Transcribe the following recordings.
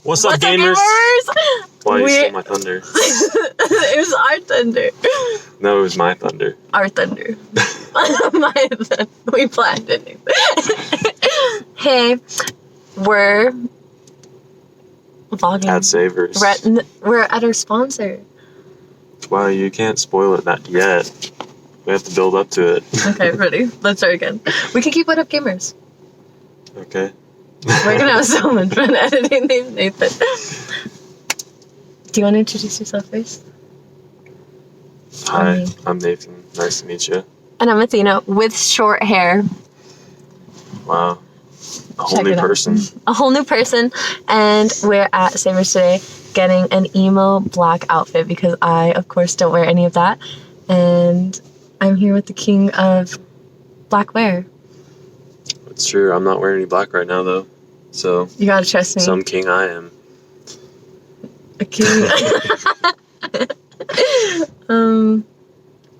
What's up, gamers? Why you stole my thunder? It was our thunder. No, it was my thunder. Our thunder. My thunder. We planned it. Hey, we're vlogging. At Savers. We're at our sponsor. Wow, you can't spoil it that yet. We have to build up to it. Okay, ready? Let's start again. We can keep What Up Gamers. Okay. We're gonna have so much fun editing these, Nathan. Do you want to introduce yourself first? Hi, I'm Nathan. Nice to meet you. And I'm Athena with short hair. Wow. A whole new person. A whole new person. And we're at Savers today getting an emo black outfit because I, of course, don't wear any of that. And I'm here with the king of black wear. It's true. I'm not wearing any black right now, though. So you gotta trust me. Some king I am. A king.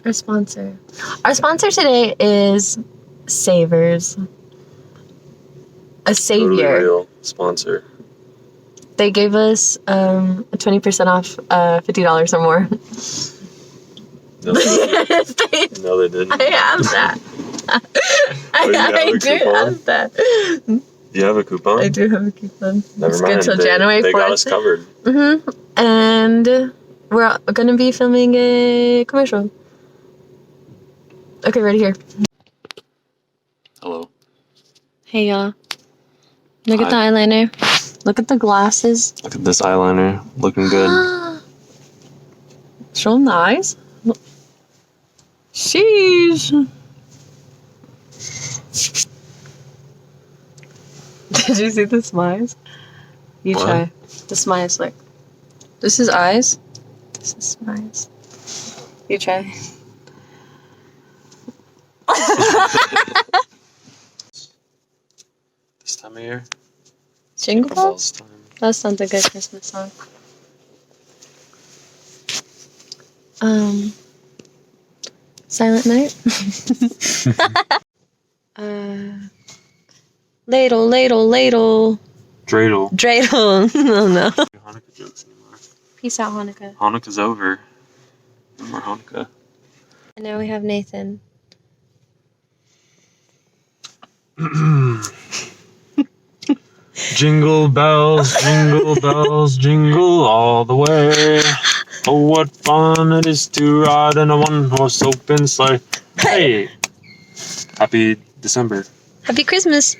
Our sponsor. Our sponsor today is Savers. A savior. Totally real sponsor. They gave us 20% off $50 or more. No, they didn't. No, they didn't. I have that. I do have that. You have a coupon? I do have a coupon. Never it's mind. Good till January 4th. They got us covered. Mm-hmm. And we're going to be filming a commercial. Okay, ready here. Hello. Hey, y'all. Look at the eyeliner. Look at the glasses. Look at this eyeliner. Looking good. Show them the eyes. Sheesh. Did you see the smiles? You what? try. The smiles, look. This is eyes. This is smiles. You try. This time of year? Jingle Bells? Time. That's not a good Christmas song. Silent Night? Ladle, ladle, ladle. Dreidel. Dreidel. Oh no. Hanukkah jokes anymore. Peace out, Hanukkah. Hanukkah's over. No more Hanukkah. And now we have Nathan. Jingle bells, jingle all the way. Oh, what fun it is to ride in a one-horse open sleigh. Hey! Happy December. Happy Christmas.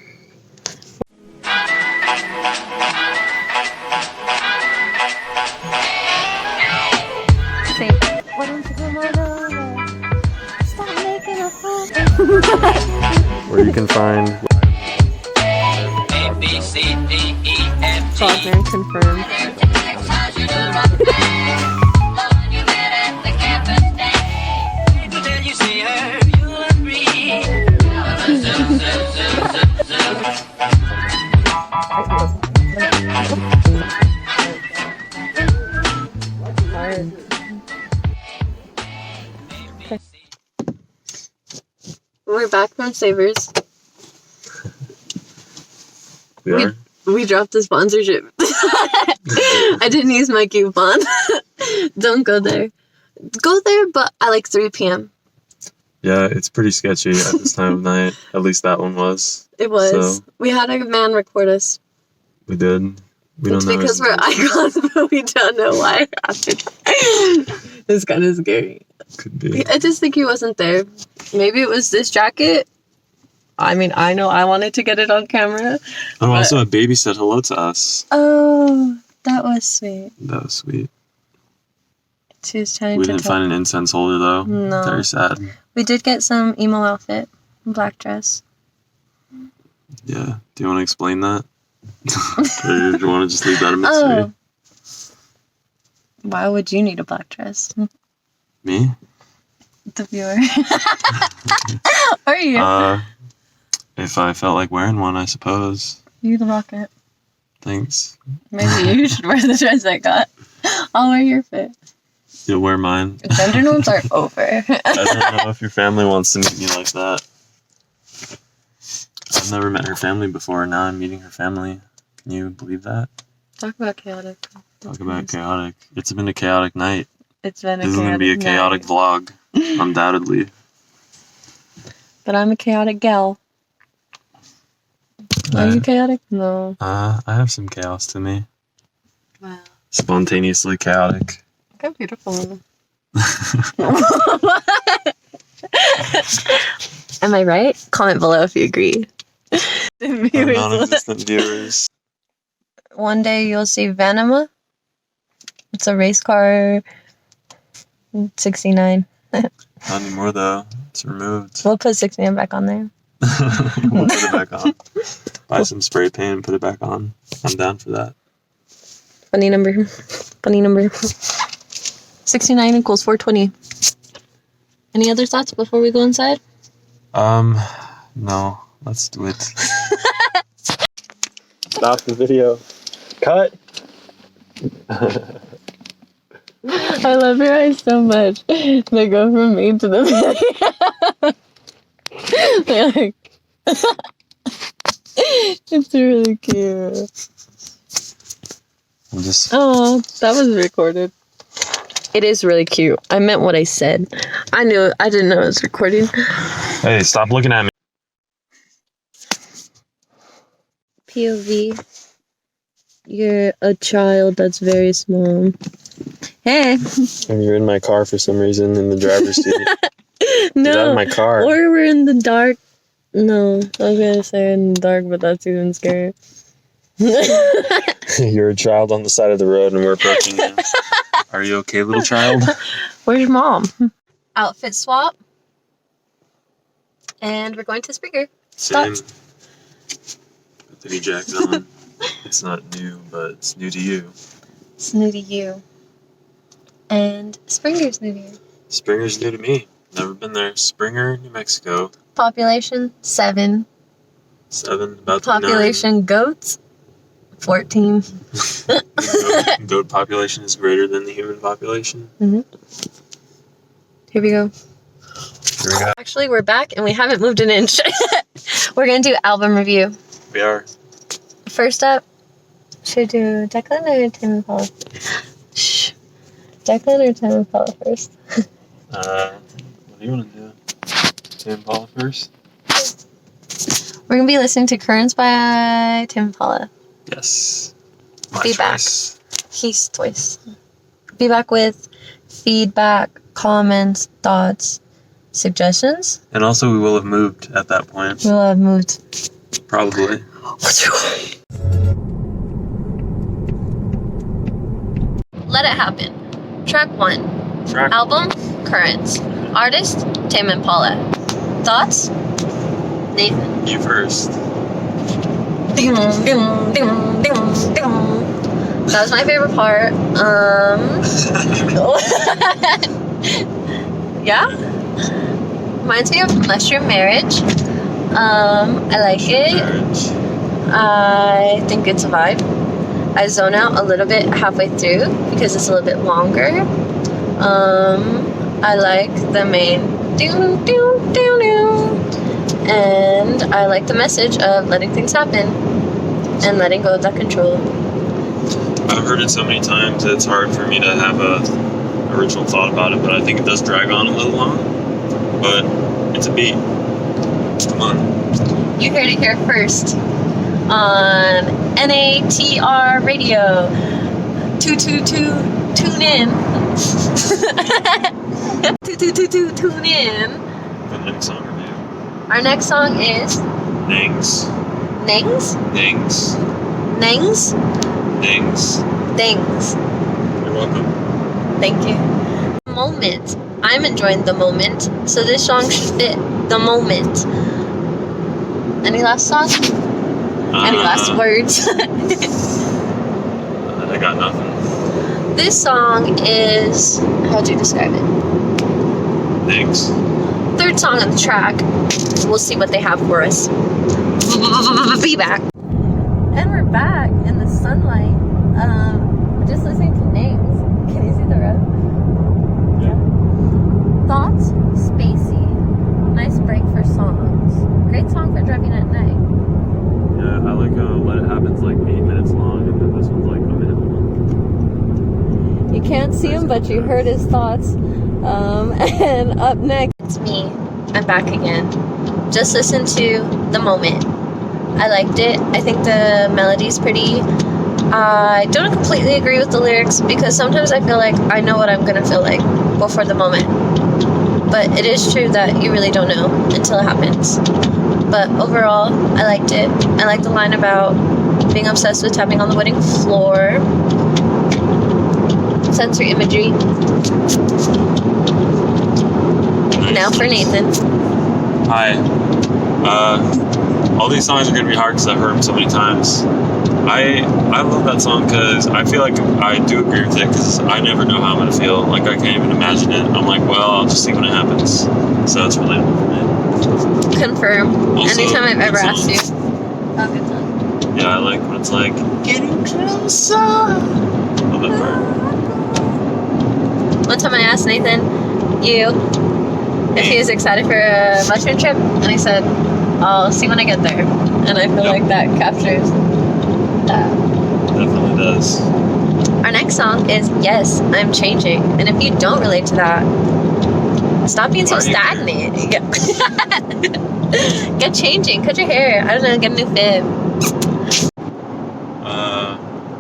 Where you can find A, B, C, D, E, F, G. Father confirmed. Till you see her, you'll agree. We're back from Savers. We dropped the sponsorship. I didn't use my coupon. Don't go there. Go there, but at like 3 p.m. Yeah, it's pretty sketchy at this time of night. At least that one was. It was. So, we had a man record us. we did. We don't It's know. because we're icons, but we don't know why it happened. It's kind of scary. Could be. I just think he wasn't there. Maybe it was this jacket. I mean, I know I wanted to get it on camera. Oh, also a baby said hello to us. Oh, that was sweet. That was sweet. She was trying We to didn't tell. find an incense holder though. No. Very sad. We did get some emo outfit. Black dress. Yeah. Do you want to explain that? Or do you want to just leave that a mystery? Oh. Why would you need a black dress? Me? The viewer. Or you. If I felt like wearing one, I suppose. You the rocket. Thanks. Maybe you should wear the dress I got. I'll wear your fit. You'll wear mine. Gender norms are over. I don't know if your family wants to meet me like that. I've never met her family before. Now I'm meeting her family. Can you believe that? Talk about chaotic. Talk about chaotic. It's been a chaotic night. It's been a This is going to be a chaotic vlog, undoubtedly. But I'm a chaotic gal. Are you chaotic? No. I have some chaos to me. Wow. Spontaneously chaotic. Look how beautiful. Am I right? Comment below if you agree. Our non-existent viewers. One day you'll see Venema. It's a race car. 69. Not anymore though. It's removed. We'll put 69 back on there. We'll put it back on. Buy some spray paint and put it back on. I'm down for that. Funny number. Funny number. 69 equals 420. Any other thoughts before we go inside? No. Let's do it. Stop the video. Cut. I love your eyes so much. They go from me to the video. They're like, it's really cute. I'm just. Oh, that was recorded. It is really cute. I meant what I said. I didn't know it was recording. Hey, stop looking at me. POV. You're a child that's very small. Hey. And you're in my car for some reason in the driver's seat. No. Get out of my car. Or we're in the dark. No, I was gonna say in the dark, but that's even scary. You're a child on the side of the road and we're approaching you. Are you okay, little child? Where's mom? Outfit swap. And we're going to Springer. Same. Put the new jacket on. It's not new, but it's new to you. It's new to you. And Springer's new to you. Springer's new to me. Never been there. Springer, New Mexico. Population 7. 7, about to be 9. Population goats 14. The goat population is greater than the human population. Here we go. Here we go. Actually, we're back and we haven't moved an inch. We're gonna do album review. We are. First up, should we do Declan or Tame Impala? Shh. Declan or Tame Impala first? What do you want to do? Tame Impala first? We're gonna be listening to Currents by Tame Impala. Yes. My Be back. choice. He's twice. Be back with feedback, comments, thoughts, suggestions. And also we will have moved at that point. We'll have moved. Probably. Let It Happen. Track 1. Track. Album, Currents. Artist, Tame Impala. Thoughts? Nathan. You first. Ding, ding, ding, ding, ding. That was my favorite part. Yeah? Reminds me of Mushroom Marriage. I like it. Marriage. I think it's a vibe. I zone out a little bit halfway through because it's a little bit longer. I like the main doo doo doo doo, and I like the message of letting things happen and letting go of that control. I've heard it so many times that it's hard for me to have a original thought about it, but I think it does drag on a little long. But it's a beat. Come on. You heard it here first on NATR Radio. 222, tune in. 222, tune in. The next song review. Our next song is Nangs. Nangs? Nangs. Nangs? Nangs. Nangs. You're welcome. Thank you. Moment. I'm enjoying the moment, so this song should fit the moment. Any last song? Any last words? I got nothing. This song is, how'd you describe it? Thanks. Third song on the track. We'll see what they have for us. Be back. And we're back in the sunlight. We're just listening to names. Can you see the road? Yeah. Thoughts, spacey. Nice break for songs. Great song for driving at night. Yeah, I like Let It Happen's like 8 minutes long, and then this one's like can't see him, but you heard his thoughts. And up next, it's me. I'm back again. Just listen to The Moment. I liked it. I think the melody's pretty. I don't completely agree with the lyrics because sometimes I feel like I know what I'm gonna feel like before the moment. But it is true that you really don't know until it happens. But overall, I liked it. I like the line about being obsessed with tapping on the wedding floor. Sensory imagery. Now for Nathan. Hi. All these songs are gonna be hard because I've heard them so many times. I love that song because I feel like I do agree with it because I never know how I'm gonna feel. Like I can't even imagine it. I'm like, well, I'll just see when it happens. So it's relatable for me. Confirm. Also, Anytime I've ever good asked you. song. Oh, good song. Yeah, I like when it's like getting closer. Love that part. One time I asked Nathan, if he was excited for a mushroom trip, and he said, I'll see when I get there. And I feel like that captures that. Definitely does. Our next song is Yes, I'm Changing. And if you don't relate to that, stop being so stagnant. Get changing. Cut your hair. I don't know, get a new fib.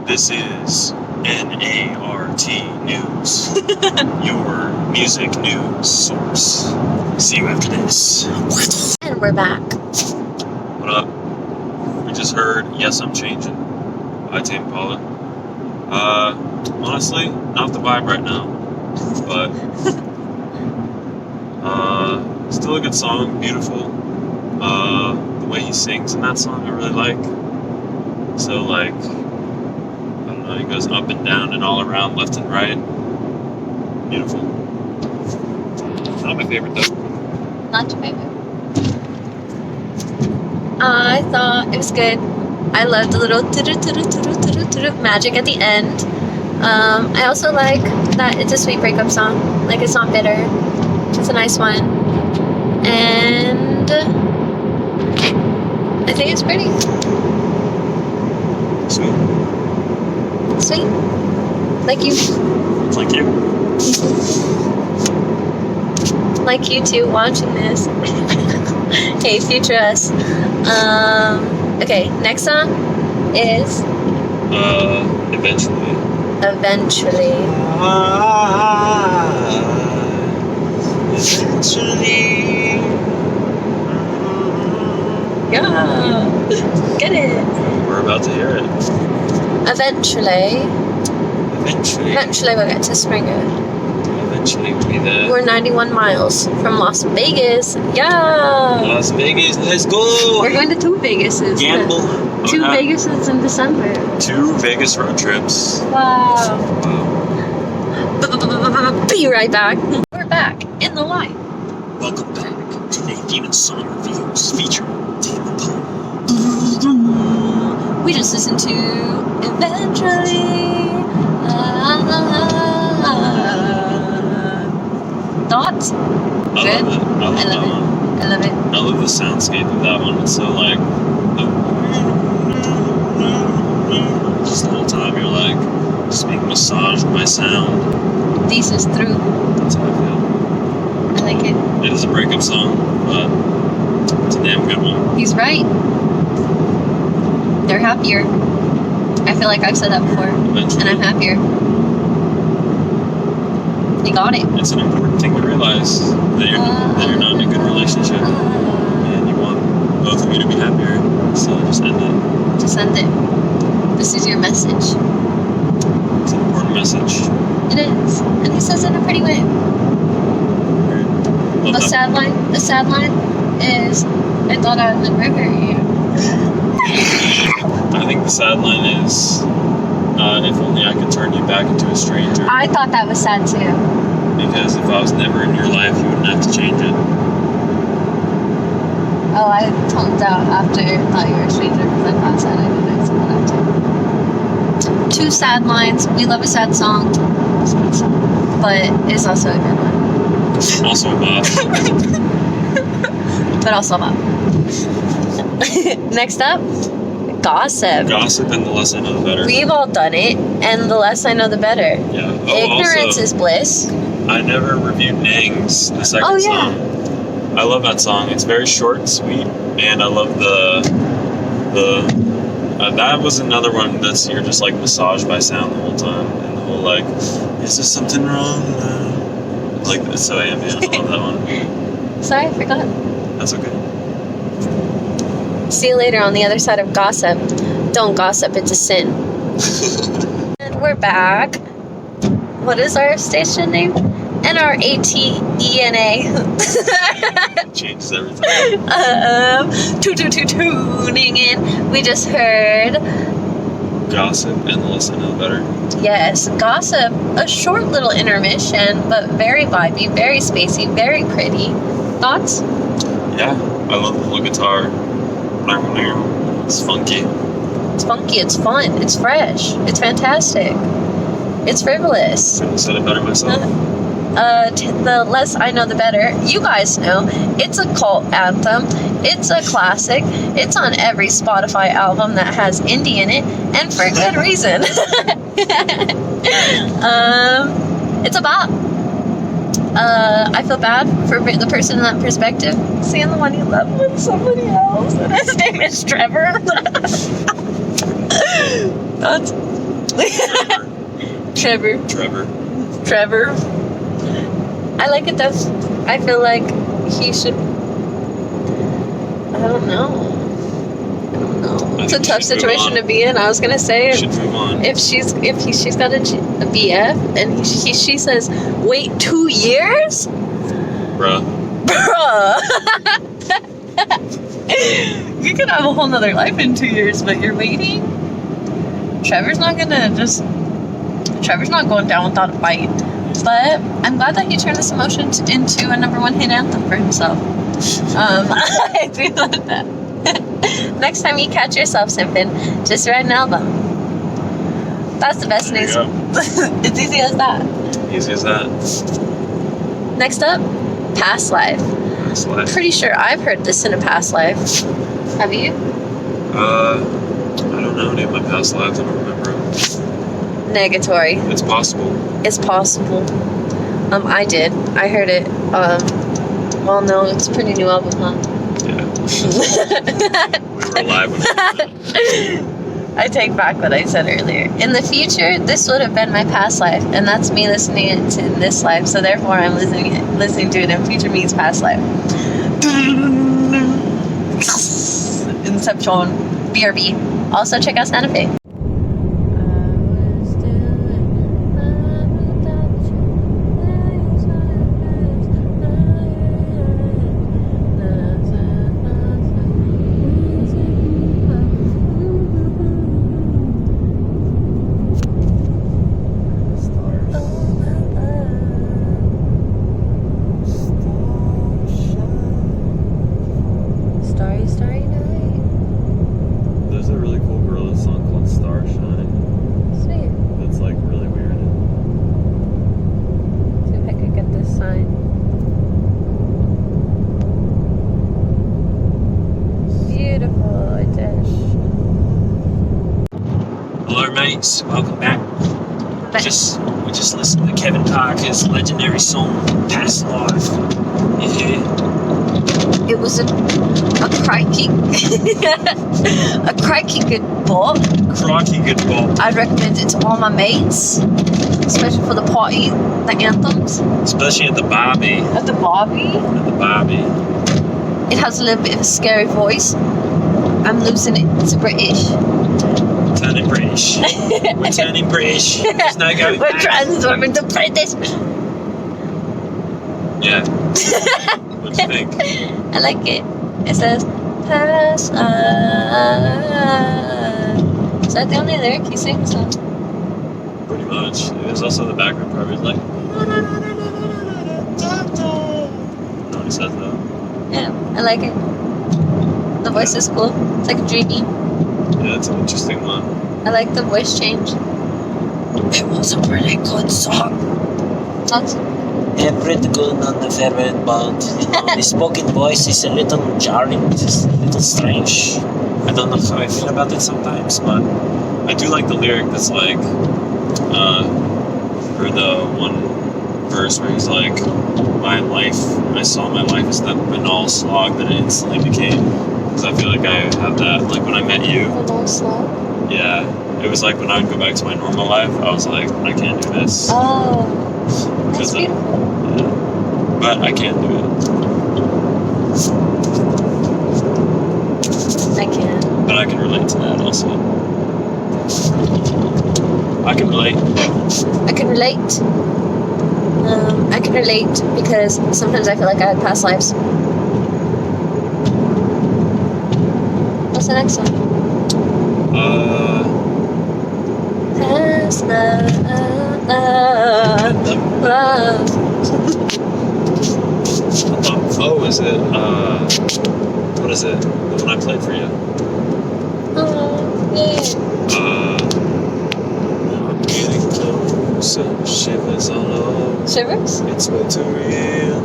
This is NART News, your music news source. See you after this. And we're back. What up? We just heard Yes, I'm Changing by Tame Impala. Honestly, not the vibe right now, but still a good song, beautiful. The way he sings in that song I really like. So like, I don't know, he goes up and down and all around, left and right. Beautiful. Not my favorite though. Not your favorite. I thought it was good. I loved the little magic at the end. I also like that it's a sweet breakup song. Like, it's not bitter. It's a nice one. And I think it's pretty. Sweet. Sweet. Like you. Like you. Like you two watching this. Hey, future us. Okay, next song is Eventually. Eventually. Eventually. Yeah. Get it. We're about to hear it. Eventually. Eventually. Eventually we'll get to Springer. Eventually we'll be there. We're 91 miles from Las Vegas. Yeah. Las Vegas, let's go! We're going to two Vegases. Gamble. Two Okay. Vegases in December. 2 Vegas road trips. Wow. Wow. Be right back. We're back in the light. Welcome back to Nathan Song Reviews featuring Tame Impala. We just listened to Eventually. Thoughts? I Good? love it. I love that one. I love it. I love the soundscape of that one. It's so like, just the whole time you're like, just being massaged by sound. This is through. That's how I feel. I like it. It is a breakup song, but it's a damn good one. He's right. They're happier. I feel like I've said that before. Eventually. And I'm happier. You got it. It's an important thing to realize that you're not in a good relationship and you want both of you to be happier. So just end it. Just end it. This is your message. It's an important message. It is. And he says it in a pretty way. Love The that. sad line is, I thought I would murder you. I think the sad line is, if only I could turn you back into a stranger. I thought that was sad too. Because if I was never in your life, you wouldn't have to change it. Oh, I toned out after I thought you were a stranger because I thought sad I didn't say that too. Two sad lines. We love a sad song, but it's also a good one. Also, But also a bop. Next up, gossip. Gossip, and the less I know, the better. We've all done it, and the less I know, the better. Yeah. Ignorance Also, is bliss. I never reviewed Nang's, the second Oh, yeah. song. I love that song. It's very short and sweet, and I love that was another one that's you're just like massaged by sound the whole time, and the whole like, is there something wrong? Like it's so ambient. I love that one. Sorry, I forgot. That's okay. See you later on the other side of gossip. Don't gossip, it's a sin. And we're back. What is our station name? NRATENA. Changes everything. Tuning in. We just heard, Gossip, and the less I know, the better. yes, Gossip. A short little intermission, but very vibey, very spacey, very pretty. Thoughts? Yeah, I love the little guitar. It's funky. It's funky, it's fun, it's fresh, it's fantastic, it's frivolous. Couldn't have said it better myself. The less I know, the better. You guys know, it's a cult anthem. It's a classic. It's on every Spotify album that has indie in it, and for good reason. It's a bop. I feel bad for the person in that perspective, seeing the one you love with somebody else, and his name is Trevor. That's Trevor. I like it though. I feel like he should. I don't know. It's a tough situation to be in. I was gonna say, Should move on. if she's got a BF and she says, wait 2 years, Bruh. bruh. You could have a whole nother life in 2 years, but you're waiting. Trevor's not going down without a fight. But I'm glad that he turned this emotion into a #1 hit anthem for himself. I do like that. Next time you catch yourself simping, just write an album. That's the best There news. you go. It's easy as that. Easy as that. Next up, Past Life. Nice life. Pretty sure I've heard this in a past life. Have you? I don't know any of my past lives. I don't remember them. Negatory. It's possible. It's possible. I did. I heard it. Well, no, it's a pretty new album, huh? Yeah. We were alive when I take back what I said earlier. In the future, this would have been my past life, and that's me listening it to this life. So therefore, I'm listening to it in future me's past life. Inception. BRB. Also, check out Santa Fe. Starry night. There's a really cool Gorillaz song called Starshine. Sweet. That's like really weird. See if I could get this sign. Beautiful dish. Hello, mates. Welcome back. We Back. just listened to Kevin Parker's legendary song "Past Life." Yeah. It was a crikey, a crikey good bop. Crikey, good bop. I'd recommend it to all my mates, especially for the party, the anthems, Especially at the Barbie. at the Bobby. At the Barbie. It has a little bit of a scary voice. I'm losing it. It's British. Turning British. We're turning British. There's no going We're back. transforming to British. Yeah. What do you think? I like it. It says, "Pass life." Is that the only lyric he sings? Huh? Pretty much. There's also the background part where it's like. No one says that. Yeah, I like it. The voice is cool. It's like dreamy. Yeah, it's an interesting one. I like the voice change. It was a really good song. Thoughts? Pretty good on the favorite, but the spoken voice is a little jarring, just a little strange. I don't know how I feel about it sometimes, but I do like the lyric that's like, or the one verse where he's like, I saw my life as the banal slog that it instantly became. Because I feel like I have that, like when I met you. Banal slog? Yeah, it was like when I would go back to my normal life, I was like, I can't do this. Oh, that's 'Cause, beautiful. Yeah. But I can't do it. I can. But I can relate to that also. I can relate. I can relate. I can relate because sometimes I feel like I had past lives. What's the next one? Past love. Oh, is it? What is it? The one I played for you. Oh, yeah. I'm getting closer. Shivers all over. Shivers? It's way too real.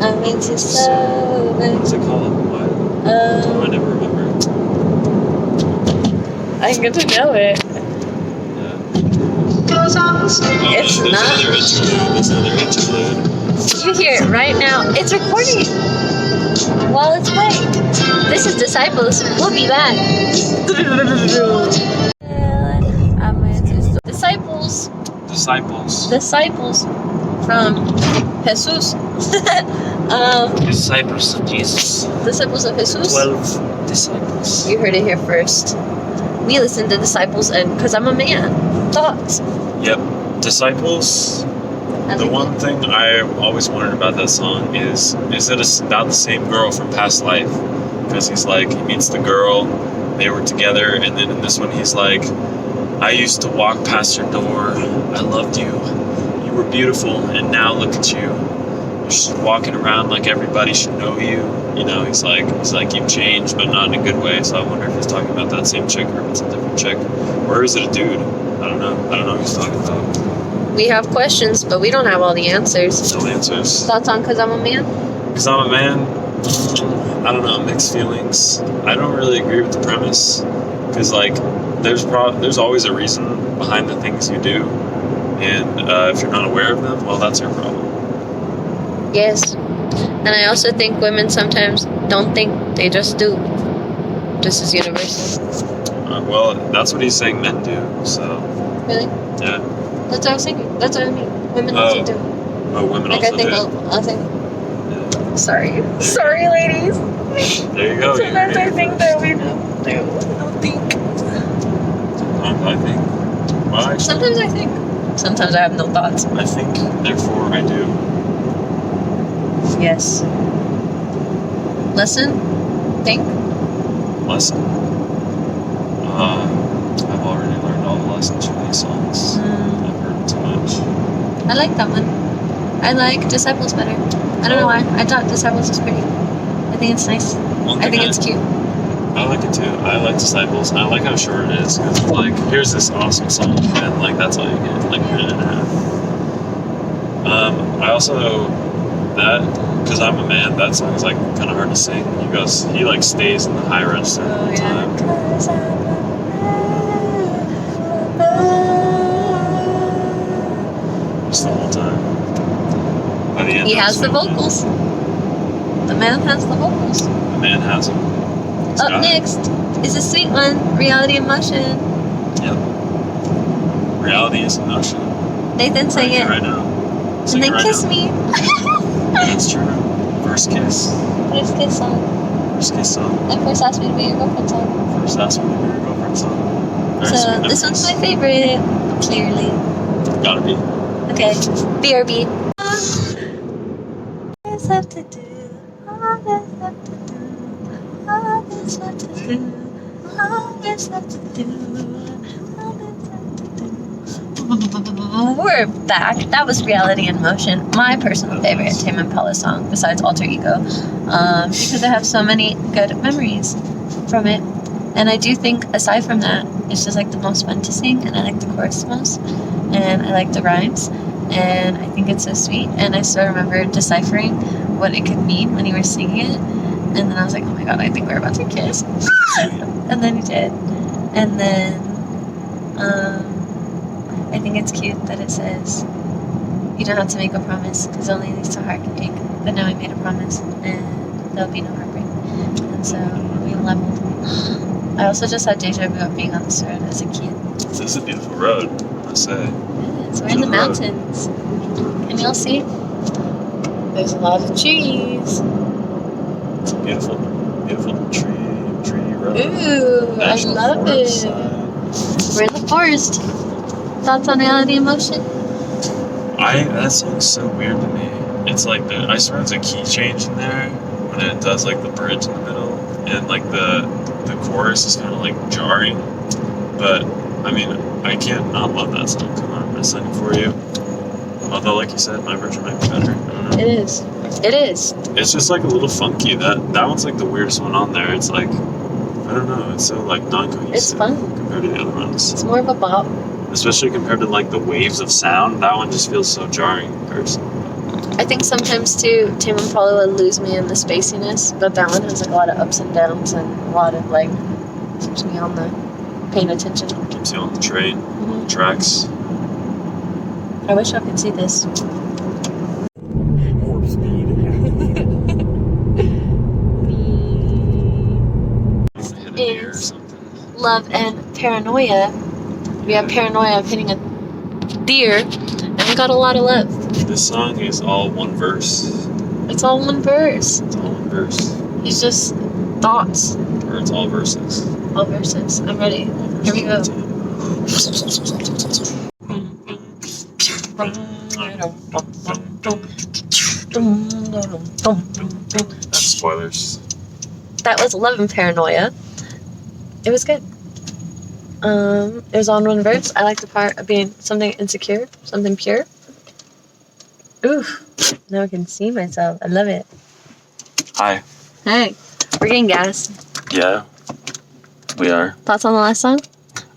I'm into so. What's it called? What? I never remember. I get to know it. It's there's not. Another interlude. There's another interlude. You hear it right now. It's recording while it's playing. This is Disciples. We'll be back. Disciples. Disciples from Jesus. Disciples of Jesus. Disciples of Jesus. 12 disciples. You heard it here first. We listen to Disciples, and because I'm a man. Thoughts. Yep. Disciples. The one thing I always wondered about that song is it about the same girl from past life? Because he's like, he meets the girl, they were together, and then in this one he's like, I used to walk past your door, I loved you, you were beautiful, and now look at you. You're just walking around like everybody should know you. You know, he's like, you've changed, but not in a good way. So I wonder if he's talking about that same chick or if it's a different chick. Or is it a dude? I don't know what he's talking about. We have questions, but we don't have all the answers. No answers. Thoughts on Cause I'm a Man? Because I'm a man, I don't know, mixed feelings. I don't really agree with the premise. Because, like, there's always a reason behind the things you do. And if you're not aware of them, well, that's your problem. Yes. And I also think women sometimes don't think, they just do. This is universal. Well, that's what he's saying men do, so. Really? Yeah. That's what I was thinking. That's what I mean. Women also do. Oh, women Like, also I think do. I think. Sorry. Sorry, ladies. There you go. Sometimes I think that we don't do. I don't think. Sometimes I think. Well, actually, Sometimes I think. Sometimes I have no thoughts. I think, therefore I do. Yes. Listen. Think. Lesson. I've already learned all the lessons from these songs. I've heard too much. I like that one. I like Disciples better. I don't know why. I thought Disciples was pretty. I think it's nice. I think it's cute. I like it too. I like Disciples. I like how short it is. Cause like, here's this awesome song, and like that's all you get, like a minute and a half. I also know that because I'm a man. That song is like kind of hard to sing. He like stays in the high register all the time. Just the whole time. By the end, He of has the song, vocals. The man has the vocals. The man has them. He's Up got it. next is a sweet one, Reality in Motion. Yep. Reality is in motion. Nathan, sing it. Right now. And Sing it then right kiss now. me. That's true. First kiss. First kiss song. First kiss song. And first ask me to be your girlfriend song. First ask me to be your girlfriend song. Very So sweet this one's my memories. favorite, clearly. Gotta be. Okay, BRB. There's left to do. All there's left to do. All there's left to do. All there's left to do. All there's left to do. We're back. That was Reality in Motion. My personal favorite Tame Impala song, besides Alter Ego, because I have so many good memories from it. And I do think, aside from that, it's just like the most fun to sing, and I like the chorus most, and I like the rhymes, and I think it's so sweet. And I still remember deciphering what it could mean when you were singing it, and then I was like, oh my god, I think we're about to kiss. And then he did. And then, I think it's cute that it says, you don't have to make a promise because it only leads to heartbreak. But now I made a promise and there'll be no heartbreak. And so we leveled. I also just had deja vu of being on this road as a kid. This is a beautiful road, I must say. Yes, we're in the mountains. Can y'all see? There's a lot of trees. It's a beautiful, beautiful tree road. Ooh, National I love Forest it. side. We're in the forest. Thoughts on Reality in Motion? That song's so weird to me. It's like I swear there's a key change in there when it does like the bridge in the middle, and like the chorus is kind of like jarring. But I mean, I can't not love that song. Come on, I'm gonna sing it for you. Although, like you said, my version might be better. I don't know. It is. It is. It's just like a little funky. That one's like the weirdest one on there. It's like, I don't know. It's so like non-cohesive. It's fun. Compared to the other ones. It's more of a bop. Especially compared to like the waves of sound. That one just feels so jarring in comparison. I think sometimes too, Tame Impala would lose me in the spaciness, but that one has like a lot of ups and downs and a lot of like keeps me on the paying attention. Keeps you on the train, Mhm. tracks. I wish I could see this. Warp speed. Hit a deer or something. Love and Paranoia. We have Paranoia of hitting a deer, and we got a lot of love. This song is all one verse. It's all one verse. It's all one verse. It's just thoughts. Or it's all verses. All verses. I'm ready. Here we go. That's spoilers. That was Love and Paranoia. It was good. It was on one verse. I like the part of being something insecure, something pure. Ooh, now I can see myself. I love it. Hi. Hey, we're getting gas. Yeah, we are. Thoughts on the last song?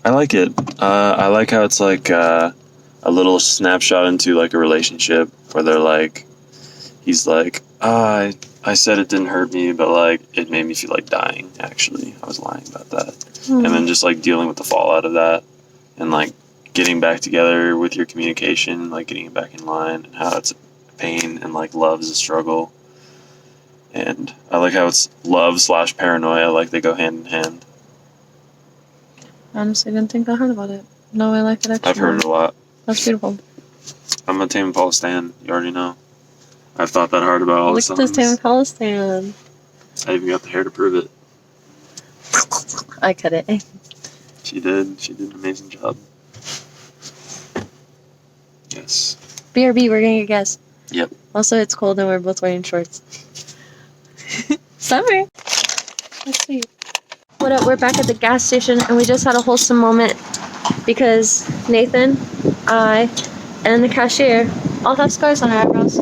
I like it. I like how it's like a little snapshot into like a relationship where they're like, he's like, I said it didn't hurt me, but like it made me feel like dying. Actually, I was lying about that. And then just like dealing with the fallout of that, and like getting back together with your communication, like getting it back in line, and how it's pain and like love's a struggle. And I like how it's love/paranoia, like they go hand in hand. Honestly, didn't think that hard about it. No, I like it actually. I've heard it a lot. That's beautiful. I'm a Tame Impala stan. You already know. I've thought that hard about all the Look at songs. this Tame Impala stand. I even got the hair to prove it. I cut it. She did. She did an amazing job. Yes. BRB, we're gonna get gas. Yep. Also, it's cold and we're both wearing shorts. Summer. Let's see. What up? We're back at the gas station and we just had a wholesome moment because Nathan, I, and the cashier all have scars on our eyebrows.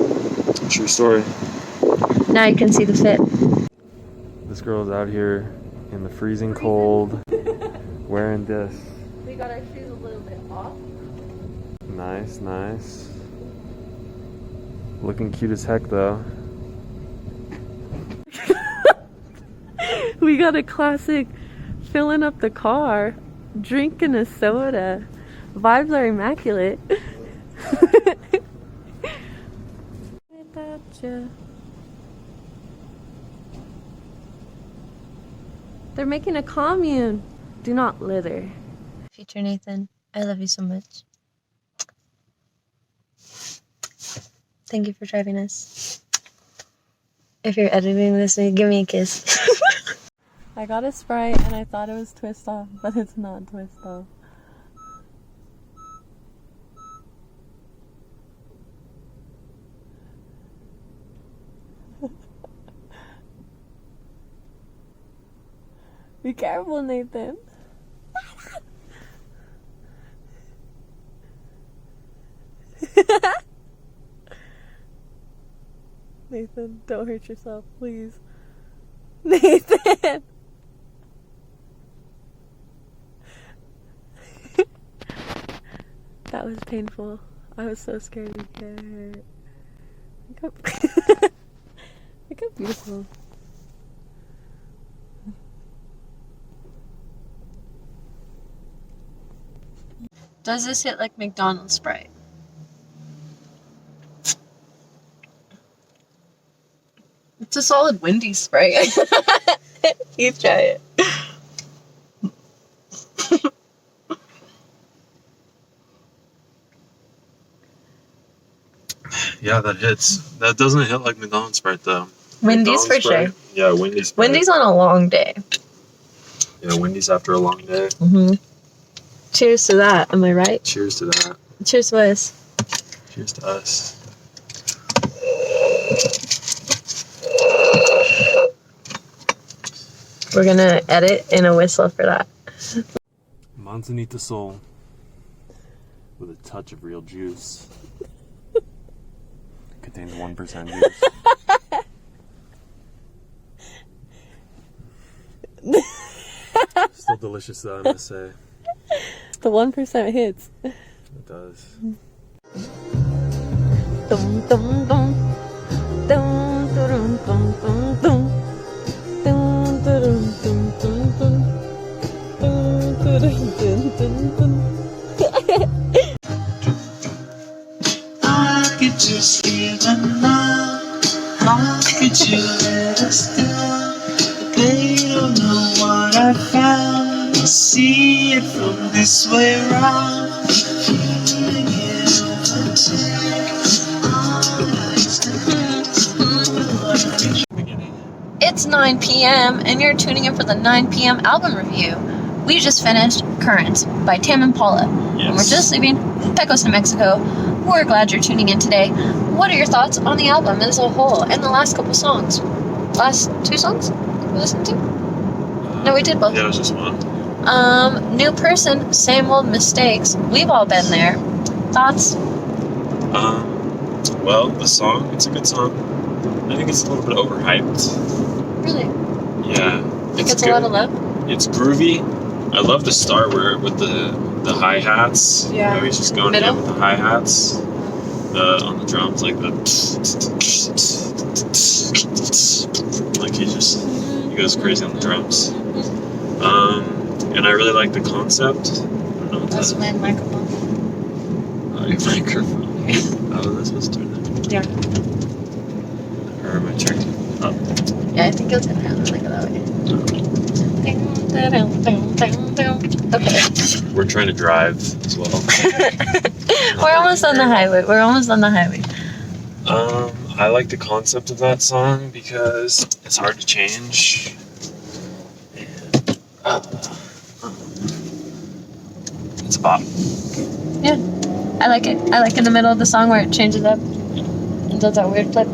True story. Now you can see the fit. This girl's out here in the freezing cold, wearing this. We got our shoes a little bit off. Nice, nice. Looking cute as heck, though. We got a classic filling up the car, drinking a soda. Vibes are immaculate. They're making a commune. Do not litter. Future Nathan, I love you so much. Thank you for driving us. If you're editing this, give me a kiss. I got a Sprite and I thought it was Twist Off, but it's not Twist Off. Be careful, Nathan. Nathan, don't hurt yourself, please. Nathan! That was painful. I was so scared you'd get hurt. Look how beautiful. Does this hit like McDonald's Sprite? It's a solid Wendy's Sprite. You try it. Yeah, that hits. That doesn't hit like McDonald's Sprite though. Wendy's for Sprite? sure. Yeah, Wendy's. Sprite. Wendy's on a long day. Yeah, Wendy's after a long day. Mm-hmm. Cheers to that. Am I right? Cheers to that. Cheers to us. Cheers to us. We're gonna edit in a whistle for that. Manzanita Soul with a touch of real juice. Contains 1% juice. Still delicious though, I must say. The 1% hits. It does. Dum dum dum. Dum dum dum dum dum. Dum dum dum dum dum. Dum dum dum dum. I could just hear the knock. How could you let us down? They don't know what I found. See it from this way round. Feeling it It's 9 p.m. and you're tuning in for the 9 p.m. album review. We just finished Currents by Tame Impala. Yes. And we're just leaving Pecos, New Mexico. We're glad you're tuning in today. What are your thoughts on the album as a whole and the last couple songs? Last 2 songs we listened to? No, we did both. Yeah, it was just one. New person, same old mistakes. We've all been there. Thoughts? Well, the song, it's a good song. I think it's a little bit overhyped. Really? Yeah. It gets a lot of love? It's groovy. I love the start where with the hi-hats. Yeah. You know, he's just going Middle? in with the hi-hats. On the drums, like the like he goes crazy on the drums. And I really like the concept. I don't know what That's that my microphone. your microphone. Oh, that's supposed to turn that. Yeah. Or am I turning up? Yeah, I think you'll turn around like that way. Okay. We're trying to drive as well. We're almost on the highway. We're almost on the highway. I like the concept of that song because it's hard to change. And, it's a bop. Yeah. I like it. I like in the middle of the song where it changes up and does that weird flip.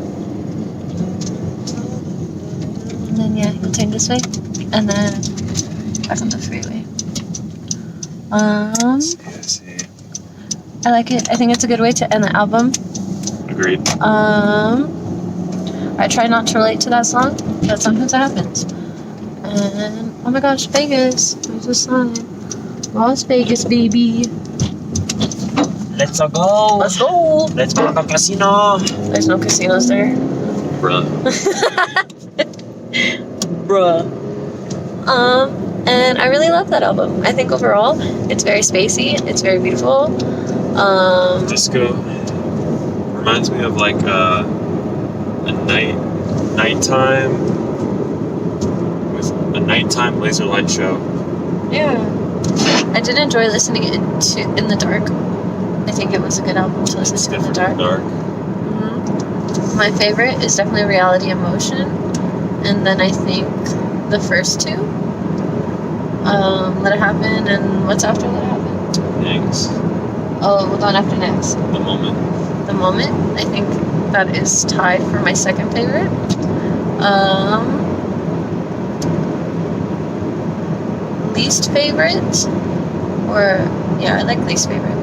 And then yeah, you'll turn this way. And then back on the freeway. Yeah, see. I like it. I think it's a good way to end the album. Agreed. I try not to relate to that song, but sometimes it happens. And oh my gosh, Vegas! There's a sign. Las Vegas, baby. Let's go. Let's go. Let's go to the casino. There's no casinos there. Bruh. Bruh. And I really love that album. I think overall, it's very spacey. It's very beautiful. Disco reminds me of like a nighttime laser light show. Yeah. I did enjoy listening to in the dark. I think it was a good album to listen to in the dark. Mm-hmm. My favorite is definitely Reality in Motion, and then I think the first 2. Let It Happen and what's after Let It Happen? Thanks. Oh, the one after next. The moment. The Moment. I think that is tied for my second favorite. Least favorite? Or, yeah, I like least favorite.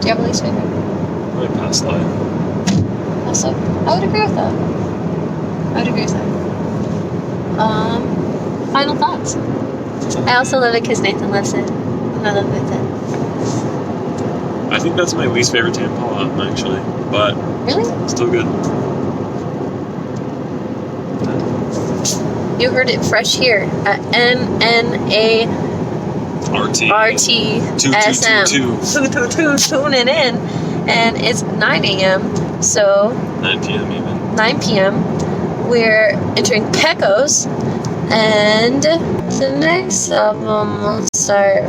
Do you have a least favorite? My past life. Also, I would agree with that. Final thoughts. I also love it because Nathan loves it. And I love it. I think that's my least favorite Tame Impala album, actually, but Really? still good. You heard it fresh here at NNA RTSM. 222 tuning in. And it's 9 a.m. So 9 p.m. even. 9 p.m. We're entering Pecos. And the next album will start